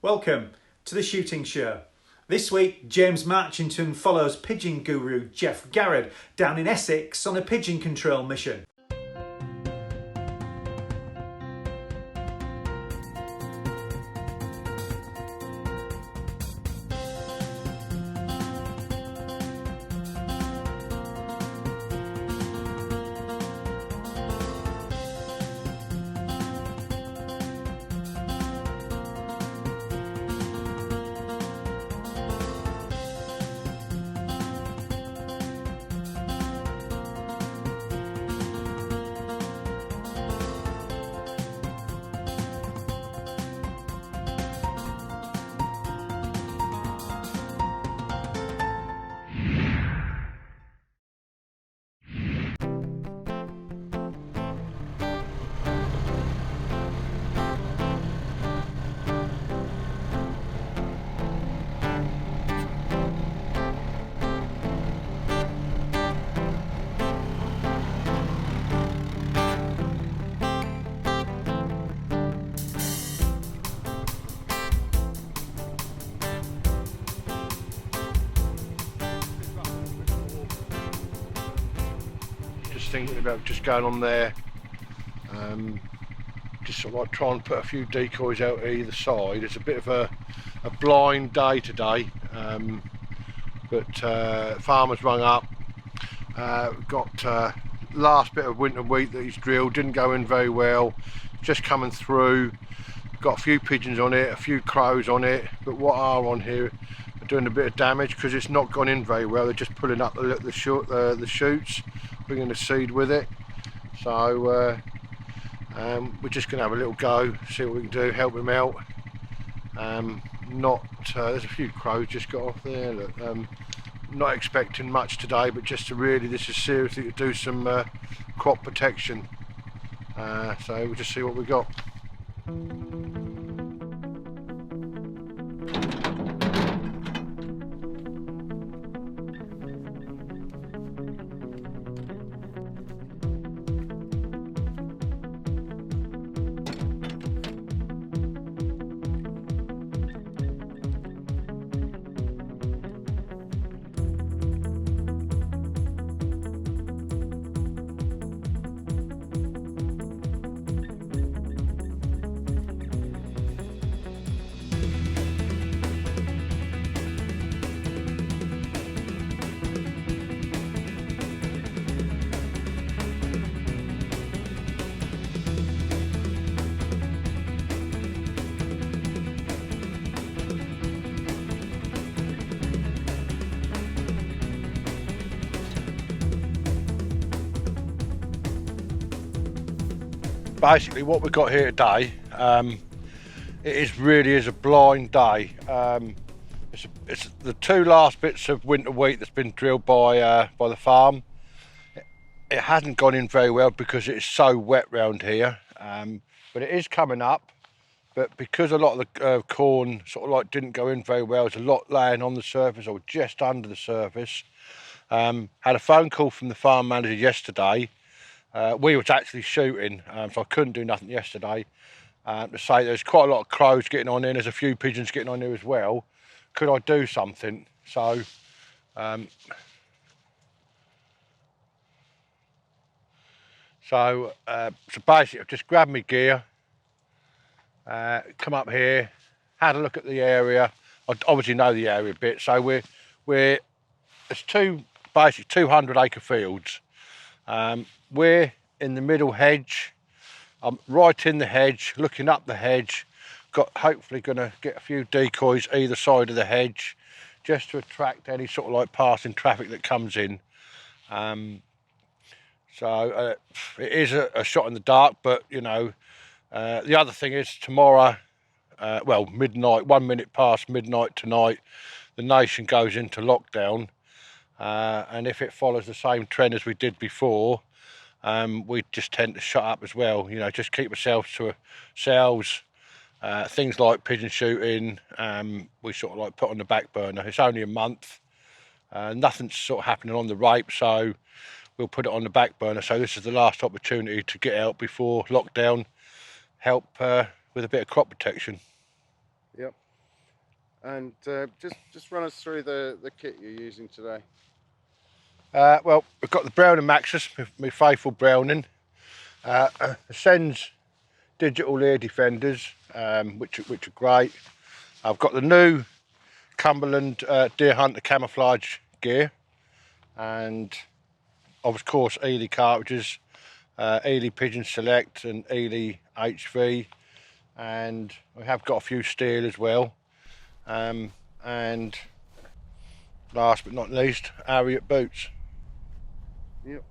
Welcome to the shooting show. This week, James Marchington follows pigeon guru Geoff Garrod down in Essex on a pigeon control mission. Thinking about just going on there, just sort of like try and put a few decoys out either side. It's a bit of a blind day today, but farmer's rung up, got last bit of winter wheat that he's drilled, didn't go in very well, just coming through, got a few pigeons on it, a few crows on it, but what are on here are doing a bit of damage because it's not gone in very well. They're just pulling up the shoots, bringing the seed with it. So we're just going to have a little go, see what we can do, help him out. There's a few crows just got off there. Look, not expecting much today, but just to really, this is seriously to do some crop protection. So we'll just see what we got. Basically what we've got here today, it really is a blind day. It's the two last bits of winter wheat that's been drilled by the farm. It hasn't gone in very well because it's so wet round here, but it is coming up. But because a lot of the corn sort of like didn't go in very well, there's a lot laying on the surface or just under the surface. Had a phone call from the farm manager yesterday. We was actually shooting, so I couldn't do nothing yesterday. To say there's quite a lot of crows getting on in, there's a few pigeons getting on here as well. Could I do something? So, so basically I've just grabbed my gear, come up here, had a look at the area. I obviously know the area a bit, so it's basically 200 acre fields. We're in the middle hedge. I'm right in the hedge, looking up the hedge. Hopefully going to get a few decoys either side of the hedge, just to attract any sort of like passing traffic that comes in. So it is a shot in the dark, but you know, the other thing is tomorrow, well, midnight, 1 minute past midnight tonight, the nation goes into lockdown. And if it follows the same trend as we did before, we just tend to shut up as well. You know, just keep ourselves to ourselves. Things like pigeon shooting, we sort of like put on the back burner. It's only a month. Nothing's sort of happening on the rape, so we'll put it on the back burner. So this is the last opportunity to get out before lockdown, help with a bit of crop protection. Yep. And just run us through the kit you're using today. Well, we've got the Browning Maxus, my faithful Browning. The Sens digital ear defenders, which are great. I've got the new Cumberland Deer Hunter camouflage gear, and of course Ely cartridges, Ely Pigeon Select and Ely HV, and we have got a few steel as well. And last but not least, Harriet boots. Yep.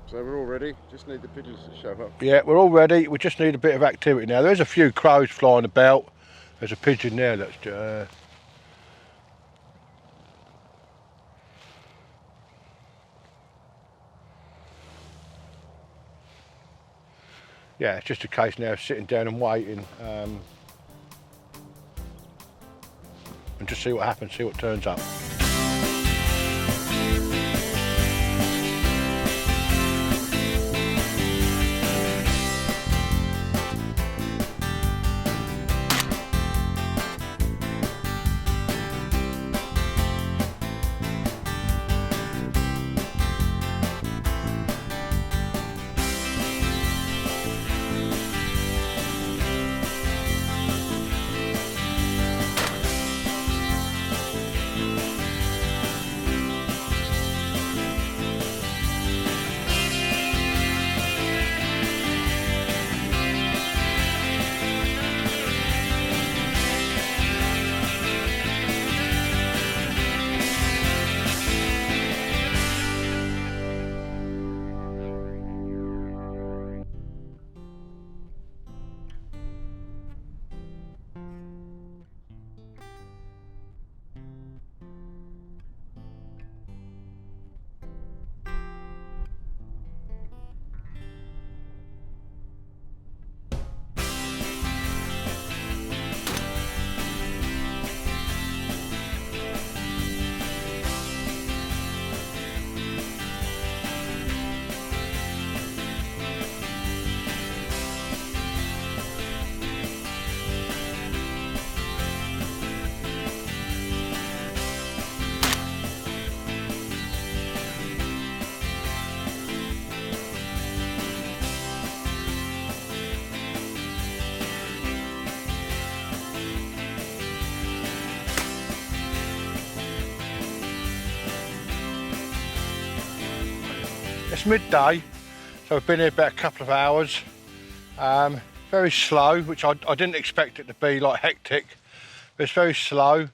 So we're all ready, just need the pigeons to show up. Yeah, we're all ready, we just need a bit of activity now. There's a few crows flying about. There's a pigeon there that's yeah, it's just a case now of sitting down and waiting, and just see what happens, see what turns up. It's midday, so I've been here about a couple of hours. Very slow, which I didn't expect it to be like hectic, but it's very slow.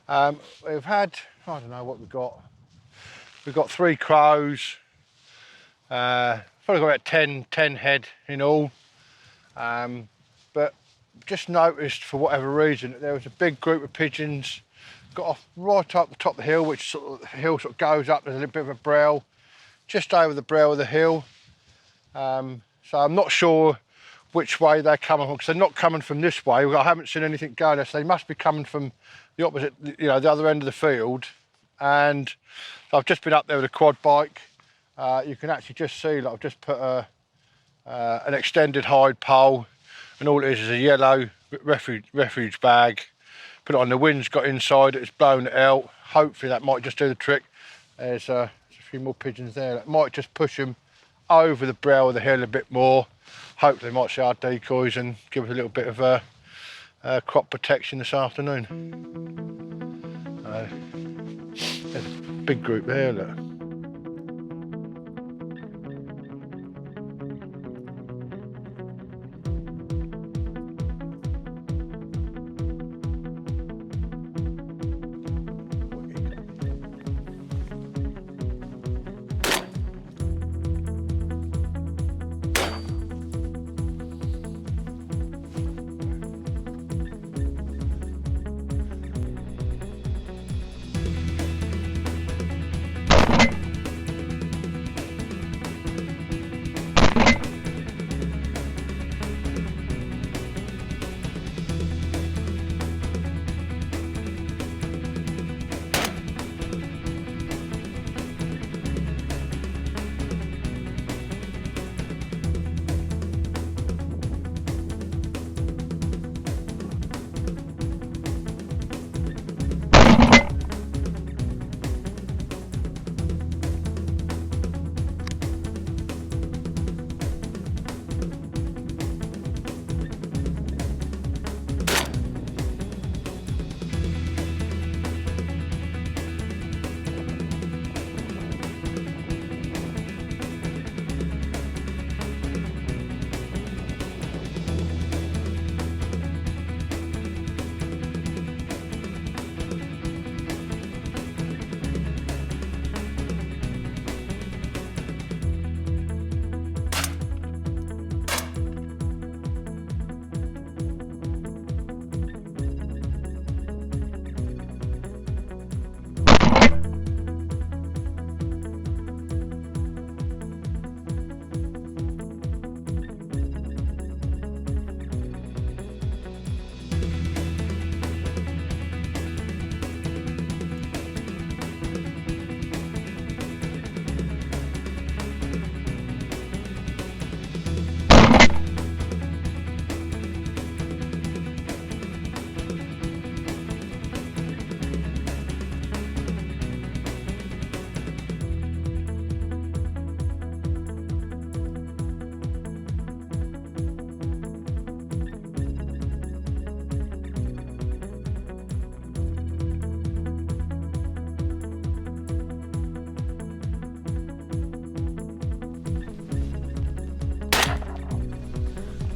We've had, I don't know what we've got. We've got 3 crows, probably got about 10 head in all. But just noticed for whatever reason that there was a big group of pigeons got off right up the top of the hill, which the hill sort of goes up, there's a little bit of a brow, just over the brow of the hill. So I'm not sure which way they're coming from, because they're not coming from this way. I haven't seen anything go there, so they must be coming from the opposite, the other end of the field. And so I've just been up there with a quad bike. You can actually just see that I've just put an extended hide pole, and all it is a yellow refuge bag. Put it on, the wind's got inside it, it's blown it out. Hopefully that might just do the trick. There's a few more pigeons there. That might just push them over the brow of the hill a bit more. Hopefully they might see our decoys and give us a little bit of crop protection this afternoon. There's a big group there, look.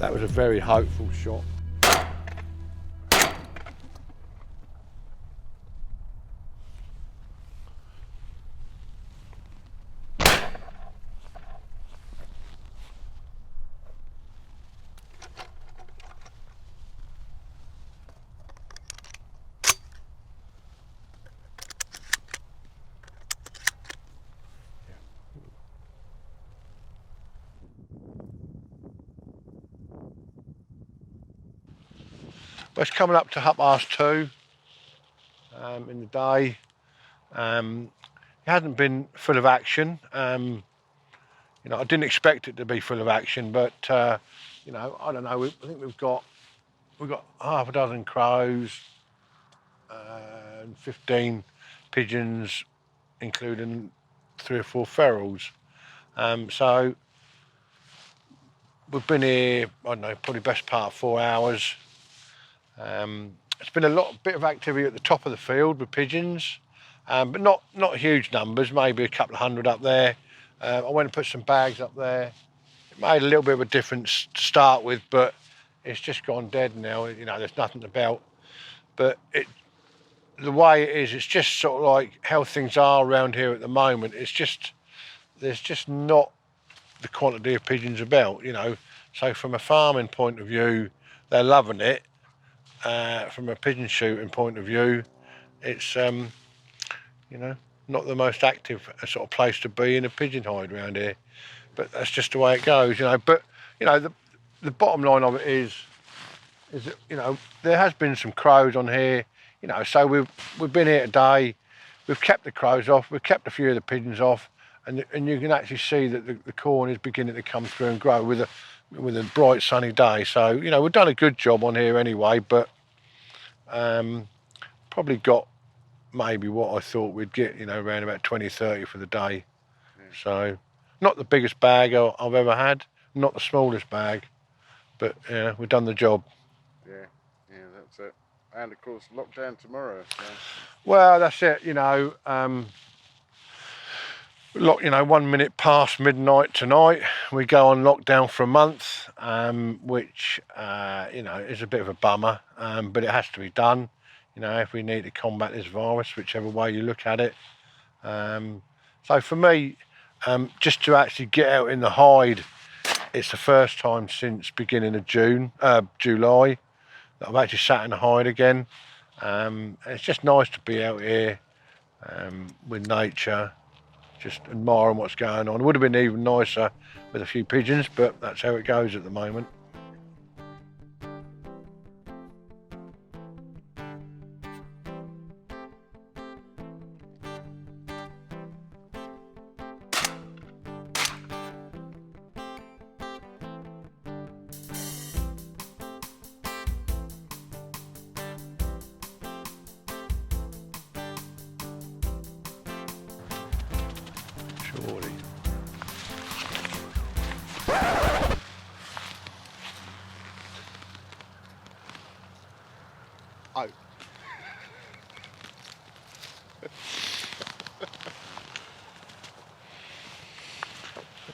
that was a very hopeful shot. Well, it's coming up to 2:30 in the day. It hasn't been full of action. You know, I didn't expect it to be full of action, but you know, I don't know. I think we've got half a dozen crows and 15 pigeons, including 3 or 4 ferals. So we've been here, I don't know, probably best part of 4 hours. It's been a bit of activity at the top of the field with pigeons, but not huge numbers, maybe a couple of hundred up there. I went and put some bags up there. It made a little bit of a difference to start with, but it's just gone dead now. You know, there's nothing about. But the way it is, it's just sort of like how things are around here at the moment. It's just, there's just not the quantity of pigeons about, you know. So from a farming point of view, they're loving it. From a pigeon shooting point of view, it's you know, not the most active sort of place to be in a pigeon hide around here, but that's just the way it goes, you know. But you know, the bottom line of it is that, you know, there has been some crows on here, you know, so we've been here today, we've kept the crows off, we've kept a few of the pigeons off, and you can actually see that the corn is beginning to come through and grow with a bright sunny day. So, you know, we've done a good job on here anyway, but probably got maybe what I thought we'd get, you know, around about 20-30 for the day. Yeah. So not the biggest bag I've ever had, not the smallest bag, but yeah, we've done the job. Yeah, that's it. And of course, lockdown tomorrow. So. Well, that's it, you know. You know, 1 minute past midnight tonight, we go on lockdown for a month, which you know, is a bit of a bummer, but it has to be done. You know, if we need to combat this virus, whichever way you look at it. So for me, just to actually get out in the hide, it's the first time since beginning of July, that I've actually sat in the hide again. It's just nice to be out here with nature, just admiring what's going on. It would have been even nicer with a few pigeons, but that's how it goes at the moment. Surely. Oh.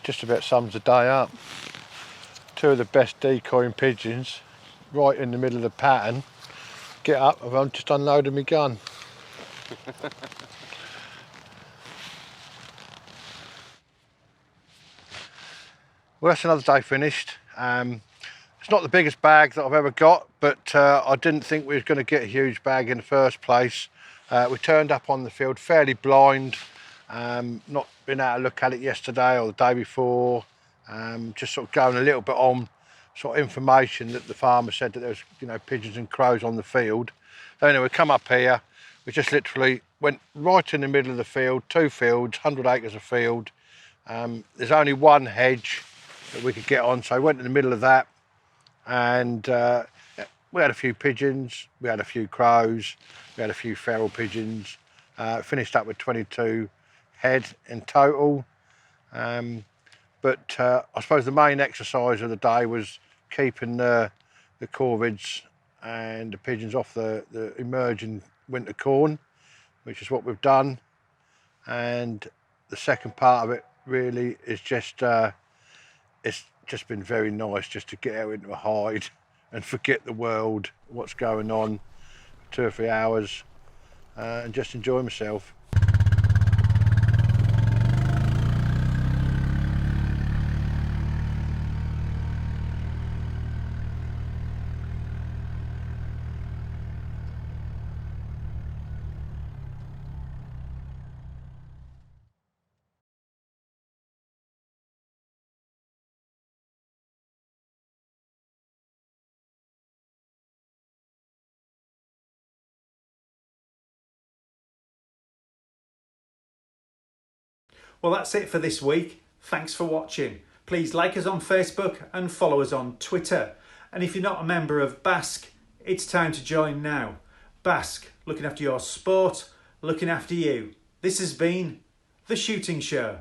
Just about sums the day up. 2 of the best decoying pigeons right in the middle of the pattern. Get up, I've just unloaded my gun. Well, that's another day finished. It's not the biggest bag that I've ever got, but I didn't think we was going to get a huge bag in the first place. We turned up on the field fairly blind, not been able to look at it yesterday or the day before, just sort of going a little bit on sort of information that the farmer said that there was, you know, pigeons and crows on the field. So anyway, we come up here, we just literally went right in the middle of the field, 2 fields, 100 acres of field. There's only one hedge that we could get on, so I went in the middle of that, and we had a few pigeons, we had a few crows, we had a few feral pigeons, finished up with 22 head in total. But I suppose the main exercise of the day was keeping the corvids and the pigeons off the emerging winter corn, which is what we've done. And the second part of it really is just it's just been very nice just to get out into a hide and forget the world, what's going on, 2 or 3 hours, and just enjoy myself. Well, that's it for this week. Thanks for watching. Please like us on Facebook and follow us on Twitter. And if you're not a member of Basque, it's time to join now. Basque, looking after your sport, looking after you. This has been The Shooting Show.